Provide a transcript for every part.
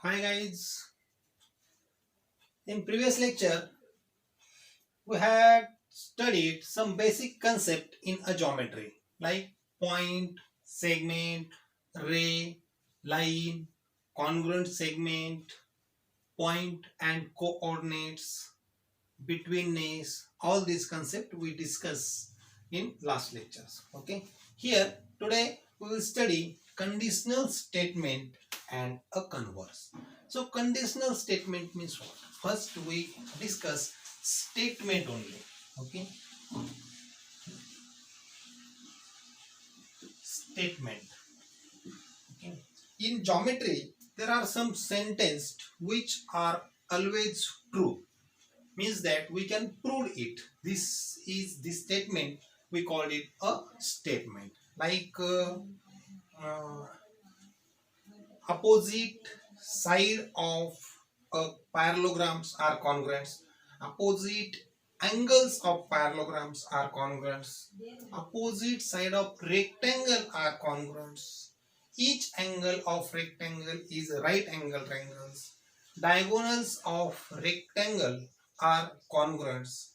Hi guys, in previous lecture we had studied some basic concept in a geometry like point, segment, ray, line, congruent segment, point and coordinates, betweenness, all these concepts we discussed in last lectures. Okay, here today we will study conditional statement and a converse. So conditional statement means what? First we discuss statement only. Okay, statement. Okay, in geometry there are some sentences which are always true, means that we can prove it. This is the statement, we call it a statement. Like uh, opposite side of parallelograms are congruents, opposite angles of parallelograms are congruents, opposite side of rectangle are congruents, each angle of rectangle is right angle triangles, diagonals of rectangle are congruents,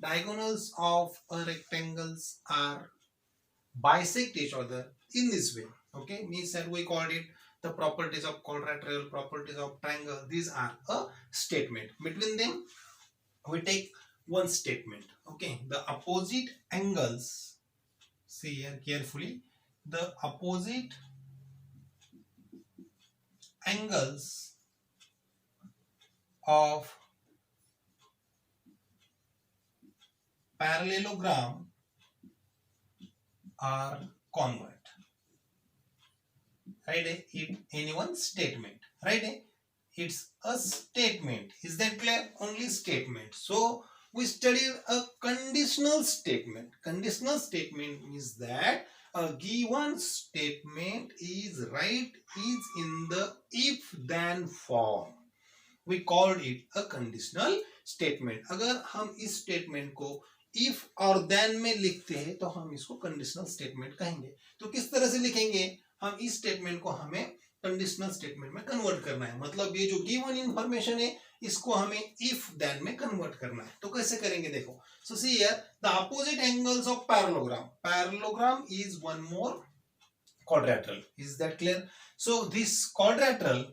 diagonals of rectangles are bisect each other in this way. Okay, means that we called it the properties of quadrilateral, properties of triangle. These are a statement. Between them we take one statement. Okay, the opposite angles, see here carefully, the opposite angles of parallelogram are congruent. Right, it any one statement. Right, it's a statement. Is that clear? Only statement. So we studied a conditional statement. Conditional statement means that a given statement is right, is in the if then form. We called it a conditional statement. अगर हम इस statement को if और then में लिखते हैं तो हम इसको कंडीशनल स्टेटमेंट कहेंगे. तो किस तरह से लिखेंगे? हम इस स्टेटमेंट को हमें कंडीशनल स्टेटमेंट में कन्वर्ट करना है. मतलब ये जो गिवन इंफॉर्मेशन है इसको हमें इफ देन में कन्वर्ट करना है. तो कैसे करेंगे देखो. So see here the opposite angles of parallelogram. Parallelogram is one more quadrilateral. Is that clear? So this quadrilateral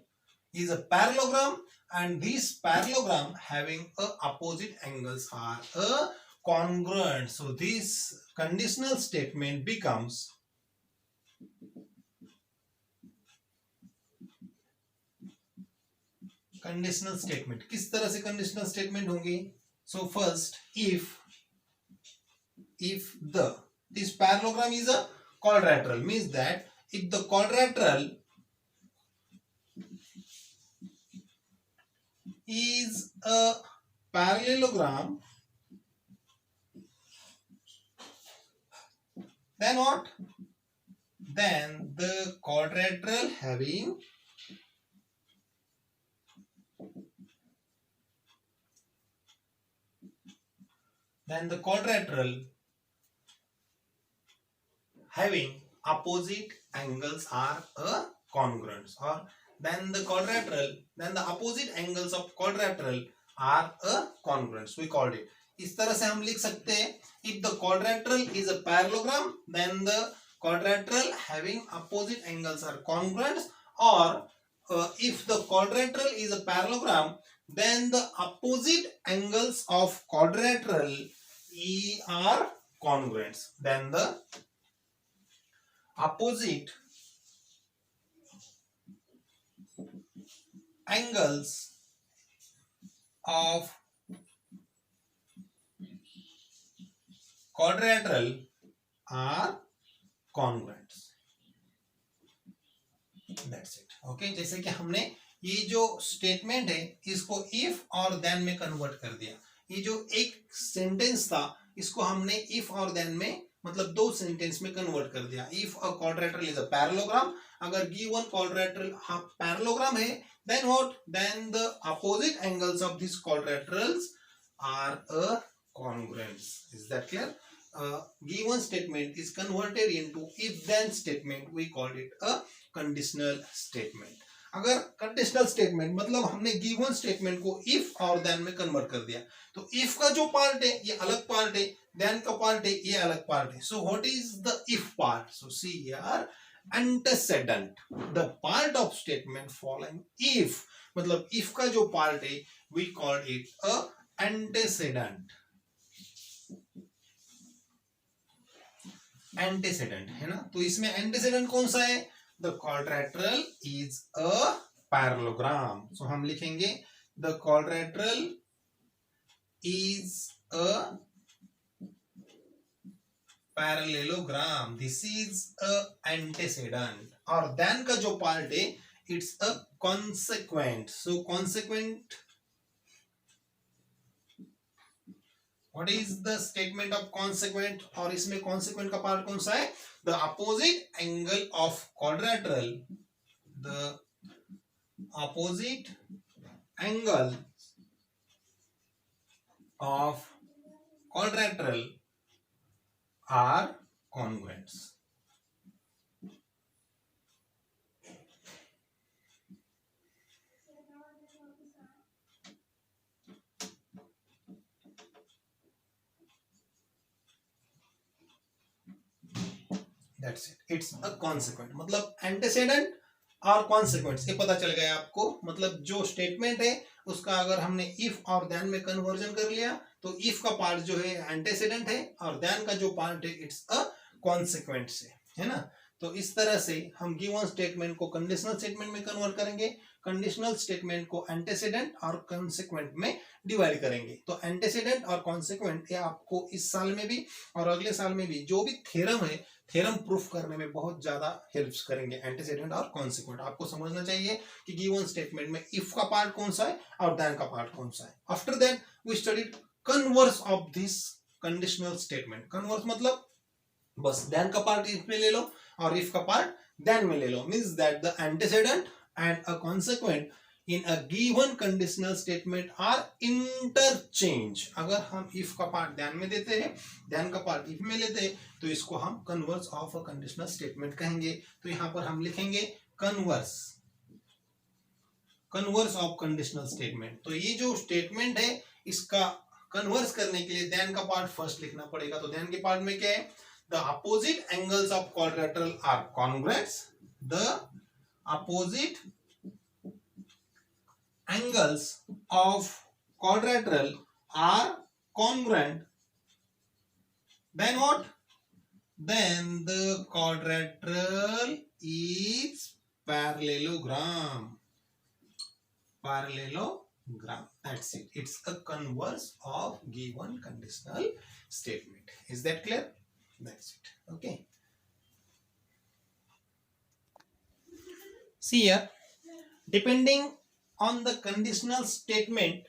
is a parallelogram, and this parallelogram having a opposite angles are a congruent. So this conditional statement becomes conditional statement. किस तरह से conditional statement होंगी? So first if the this parallelogram is a quadrilateral, means that if the quadrilateral is a parallelogram, then what? Then the quadrilateral having opposite angles are a congruence, or then the opposite angles of quadrilateral are a congruence. We called it. इस तरह से हम लिख सकते हैं if the quadrilateral is a parallelogram then the quadrilateral having opposite angles are congruent, or if the quadrilateral is a parallelogram then the opposite angles of quadrilateral are congruent. Then the opposite angles of quadrilateral are congruent. That's it. Okay, जैसे कि हमने ये जो statement है इसको if और then में convert कर दिया. ये जो एक सेंटेंस था इसको हमने इफ और देन में मतलब दो सेंटेंस में कन्वर्ट कर दिया. If a quadrilateral is a parallelogram, अगर गिवन क्वाड्रिलेटरल पैरेललोग्राम है then what? Then the opposite angles of these quadrilaterals are a congruence. Is that clear? Given statement is converted into if then statement. We called it a conditional statement. अगर conditional statement मतलब हमने given statement को if और then में convert कर दिया, तो if का जो पार्ट है ये अलग पार्ट है, देन का पार्ट है ये अलग पार्ट है. So what is the if part? So see here, antecedent, the part of statement following if, मतलब if का जो पार्ट है we call it a antecedent. Antecedent है ना, तो इसमें एंटीसीडेंट कौन सा है? The quadrilateral is a parallelogram. So हम लिखेंगे the quadrilateral is a parallelogram, this is a antecedent. और देन का जो पार्ट है it's a consequent. So consequent, What is the statement of consequent? और इसमें consequent का पार्ट कौन सा है? The opposite angle of quadrilateral. The opposite angle of quadrilateral are congruents. That's it. It's a consequent. मतलब antecedent और consequence ये पता चल गया आपको. मतलब जो स्टेटमेंट है उसका अगर हमने if और then में कन्वर्जन कर लिया तो if का पार्ट जो है antecedent है और then का जो पार्ट है it's a consequent से, है ना. तो इस तरह से हम गिवन स्टेटमेंट को कंडीशनल स्टेटमेंट में कन्वर्ट करेंगे, कंडीशनल स्टेटमेंट को एंटेसिडेंट और कॉन्सिक्वेंट में डिवाइड करेंगे. तो एंटेसिडेंट और कॉन्सिक्वेंट ये आपको इस साल में भी और अगले साल में भी जो भी थ्योरम है, थ्योरम प्रूफ करने में बहुत ज्यादा हेल्प्स करेंगे. एंटेसिडेंट और कॉन्सिक्वेंट आपको समझना चाहिए कि गिवन स्टेटमेंट में इफ का पार्ट कौन सा है और देन का पार्ट कौन सा है. After that we studied converse of this conditional statement. Converse मतलब बस देन का पार्ट इफ में ले लो और इफ का पार्ट देन में ले लो. Means that the antecedent and a consequent in a given conditional statement are interchange. अगर हम if का पार्ट ध्यान में देते हैं, then का पार्ट if में लेते हैं, तो इसको हम converse of a conditional statement कहेंगे. तो यहाँ पर हम लिखेंगे converse of conditional statement. तो ये जो स्टेटमेंट है इसका कन्वर्स करने के लिए then का पार्ट फर्स्ट लिखना पड़ेगा. तो then के पार्ट में क्या है? The opposite angles of quadrilateral are congruents. The opposite angles of quadrilateral are congruent. Then what? Then the quadrilateral is parallelogram. Parallelogram. That's it. It's a converse of given conditional statement. Is that clear? That's it. Okay. See here, depending on the conditional statement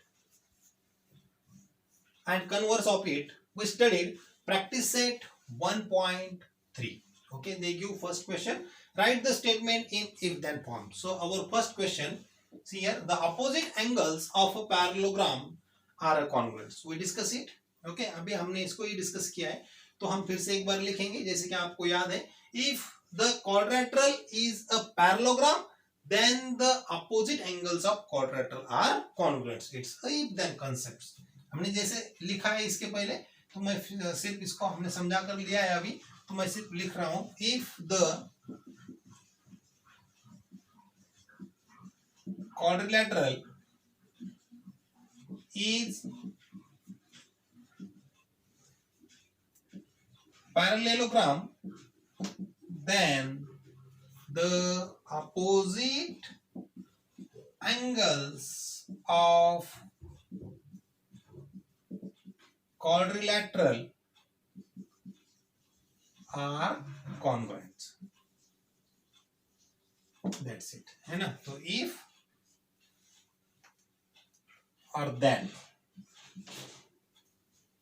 and converse of it, we studied practice set 1.3. Okay, they give first question, write the statement in if then form. So our first question, see here, the opposite angles of a parallelogram are congruent. We discuss it. Okay, अभी हमने इसको ही discuss किया है, तो हम फिर से एक बार लिखेंगे. जैसे कि आपको याद है, if the quadrilateral is a parallelogram, then the opposite angles of quadrilateral are congruent. It's a if then concepts. हमने जैसे लिखा है इसके पहले, तो मैं सिर्फ इसको हमने समझा कर लिया है अभी, तो मैं सिर्फ लिख रहा हूं. if the quadrilateral is parallelogram, then the opposite angles of quadrilateral are congruent. That's it, है ना. तो if और then,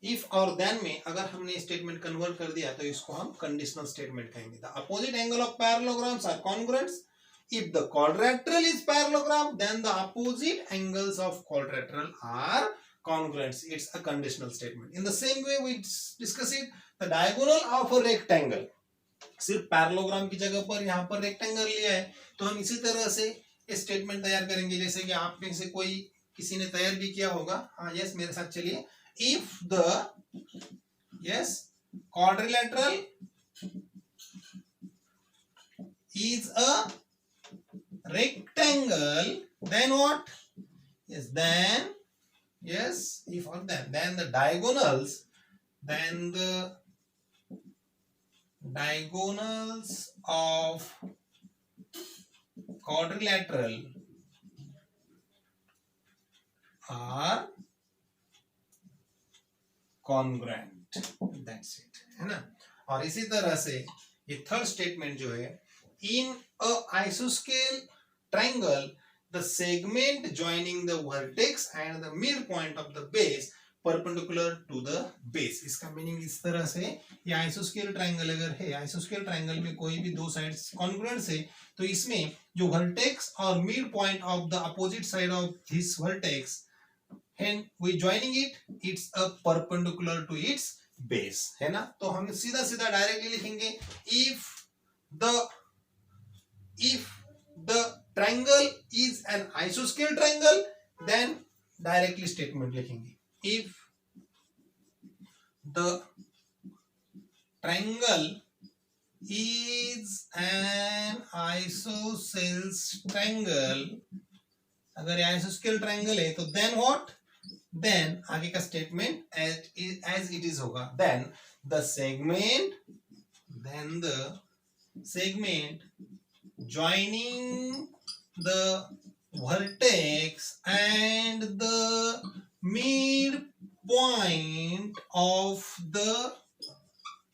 if और then में अगर हमने स्टेटमेंट कन्वर्ट कर दिया तो इसको हम कंडीशनल स्टेटमेंट कहेंगे. The opposite angle of parallelograms are congruent. If the quadrilateral is parallelogram, then the opposite angles of quadrilateral are congruent. It's a conditional statement. In the same way we discuss it, the diagonal of a rectangle. सिर्फ parallelogram की जगह पर यहाँ पर rectangle लिया है, तो हम इसी तरह से स्टेटमेंट तैयार करेंगे, जैसे कि आप में से कोई किसी ने तैयार भी किया होगा। हाँ यस, मेरे साथ चलिए। If the yes quadrilateral is a rectangle, then what? Yes, then yes, if or then the diagonals, then the diagonals of quadrilateral are congruent. That's it, है ना। और इसी तरह से ये थर्ड स्टेटमेंट जो है, in a isosceles triangle the segment joining the vertex and the midpoint of the base perpendicular to the base। इसका मीनिंग इस तरह से, ये आइसोस्केल ट्रायंगल अगर है, आइसोस्केल ट्रायंगल में कोई भी दो साइड्स कॉन्ग्रुएंट है, तो इसमें जो वर्टेक्स और mid point of the opposite side of this vertex and we joining it's a perpendicular to its base, है ना। तो हम सीधा सीधा डायरेक्टली लिखेंगे, if the triangle is an isosceles triangle, then directly statement लिखेंगे, if the triangle is an isosceles triangle, अगर ये isosceles triangle है तो then what, then आगे का स्टेटमेंट as it is होगा, then the segment joining the vertex and the midpoint of the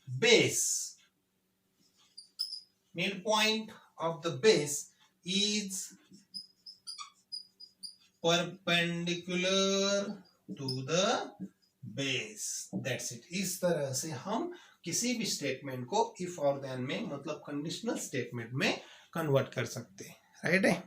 base, midpoint of the base is perpendicular to the base। That's it। इस तरह से हम किसी भी स्टेटमेंट को इफ और देन में, मतलब कंडीशनल स्टेटमेंट में कन्वर्ट कर सकते हैं, राइट है।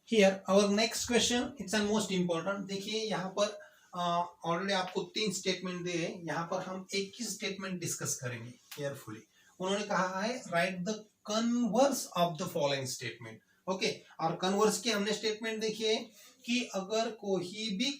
Here our next question, it's an most important. देखिए यहाँ पर ऑलरेडी आपको 3 स्टेटमेंट दिए हैं, यहाँ पर हम एक ही स्टेटमेंट डिस्कस करेंगे केयरफुली। उन्होंने कहा है right the converse of the following statement. Okay, और कन्वर्स की हमने स्टेटमेंट देखी है कि अगर कोई भी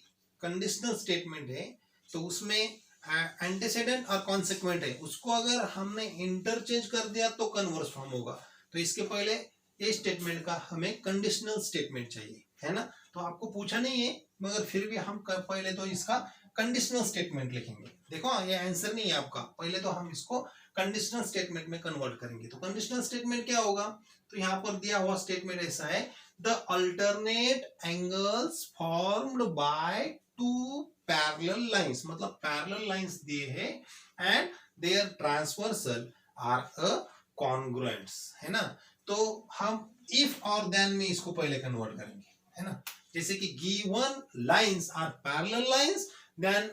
कंडीशनल स्टेटमेंट है तो उसमें एंटीसेडेंट और कॉन्सिक्वेंट है, उसको अगर हमने इंटरचेंज कर दिया तो कन्वर्स फॉर्म होगा। तो इसके पहले ये स्टेटमेंट का हमें कंडीशनल स्टेटमेंट चाहिए, है ना। तो आपको पूछा नहीं है, मगर फिर भी हम पहले तो इसका कंडीशनल स्टेटमेंट लिखेंगे। देखो ये आंसर नहीं है आपका, पहले तो हम इसको कंडीशनल स्टेटमेंट में कन्वर्ट करेंगे। तो कंडीशनल स्टेटमेंट क्या होगा, तो यहाँ पर दिया हुआ स्टेटमेंट ऐसा है, the alternate angles formed by 2 parallel lines, मतलब पैरेलल लाइंस दिए हैं and their transversal are a congruents, है ना। तो हम इफ और देन में इसको पहले कन्वर्ट करेंगे, है ना। जैसे कि given lines are parallel lines, then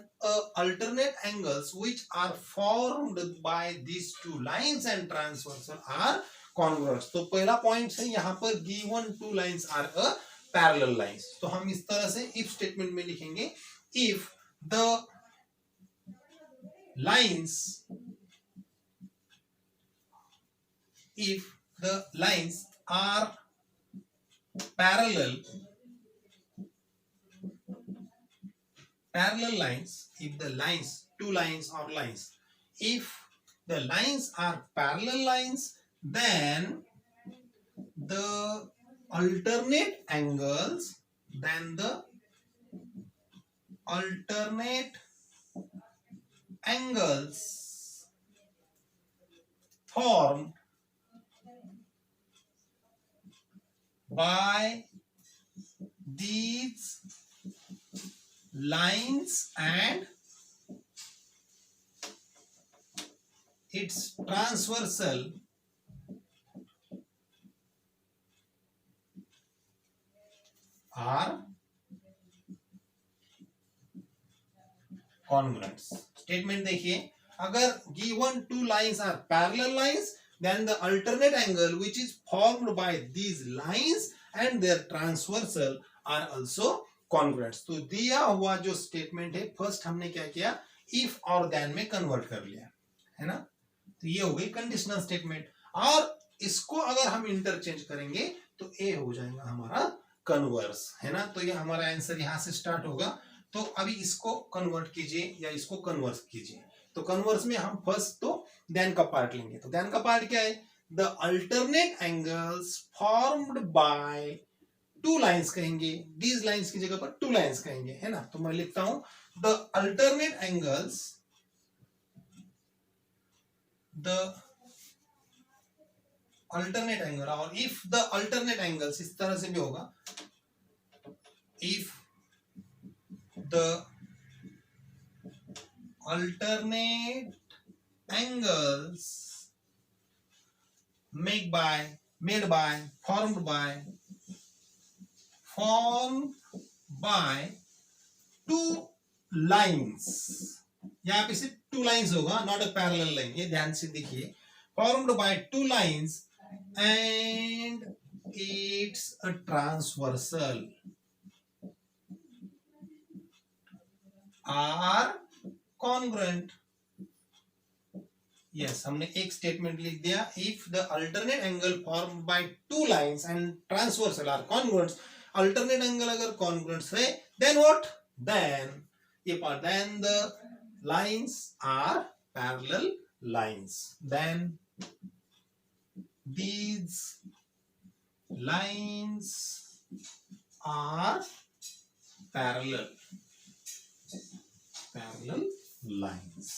alternate angles which are formed by these 2 lines and transversal are congruent। तो पहला पॉइंट है यहाँ पर given 2 lines are a parallel lines। तो हम इस तरह से if स्टेटमेंट में लिखेंगे, if the lines are parallel lines, if the lines, 2 lines or lines, if the lines are parallel lines, then the alternate angles formed by these lines and its transversal are congruents। Statement देखिए, अगर given 2 lines are parallel lines, then the alternate angle which is formed by these lines and their transversal are also congruents। तो दिया हुआ जो statement है, first हमने क्या किया, इफ और देन में कन्वर्ट कर लिया, है ना। तो ये हो गई कंडीशनल स्टेटमेंट। और इसको अगर हम इंटरचेंज करेंगे तो ए हो जाएगा हमारा कन्वर्स, है ना। तो ये हमारा आंसर यहां से स्टार्ट होगा। तो अभी इसको कन्वर्ट कीजिए या इसको कन्वर्स कीजिए। तो कन्वर्स में हम फर्स्ट तो देन का पार्ट लेंगे। तो देन का पार्ट क्या है, the alternate angles formed by two lines कहेंगे, दीज लाइंस की जगह पर टू लाइंस कहेंगे, है ना। तो मैं लिखता हूं the alternate angles, the alternate angle, और इफ द अल्टरनेट एंगल्स इस तरह से भी होगा, if the alternate angles made by formed by two lines, यहाँ पे सिर्फ टू लाइंस होगा, नॉट अ पैरेलल लाइन, ये ध्यान से देखिए, formed by two lines and it's a transversal are congruent। Yes, हमने एक स्टेटमेंट लिख दिया, if the alternate angle formed by two lines and transversal are congruent. Alternate angle अगर कॉन्ग्रुएंट है देन व्हाट, देन ये part, then the lines are parallel lines, then these lines are parallel lines।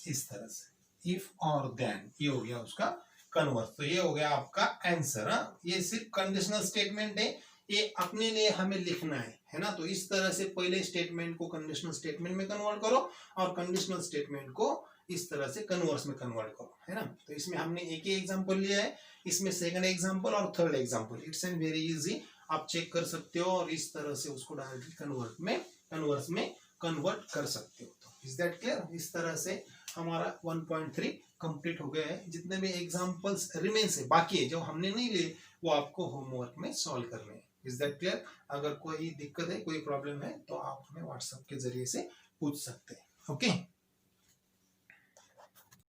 इस तरह से if और then, ये हो गया उसका कन्वर्स। तो ये हो गया आपका आंसर। ये सिर्फ कंडीशनल स्टेटमेंट है, ये अपने लिए हमें लिखना है ना। तो इस तरह से पहले स्टेटमेंट को कंडीशनल स्टेटमेंट में कन्वर्ट करो और कंडीशनल स्टेटमेंट को इस तरह से कन्वर्स में कन्वर्ट करो, है ना। तो इसमें हमने एक ही एग्जांपल लिया है, इसमें सेकंड एग्जांपल और third example, it's an very easy, आप चेक कर सकते हो और इस तरह से उसको डायरेक्टली कन्वर्स में कन्वर्ट कर सकते हो। तो इज दैट क्लियर। इस तरह से हमारा 1.3 कंप्लीट हो गया है। जितने भी एग्जांपल्स रिमेन्स है, बाकी है जो हमने नहीं लिए, वो आपको होमवर्क में सॉल्व करने हैं। Is that clear. अगर कोई दिक्कत है, कोई प्रॉब्लम है, तो आप हमें व्हाट्सएप के जरिए से पूछ सकते हैं। ओके।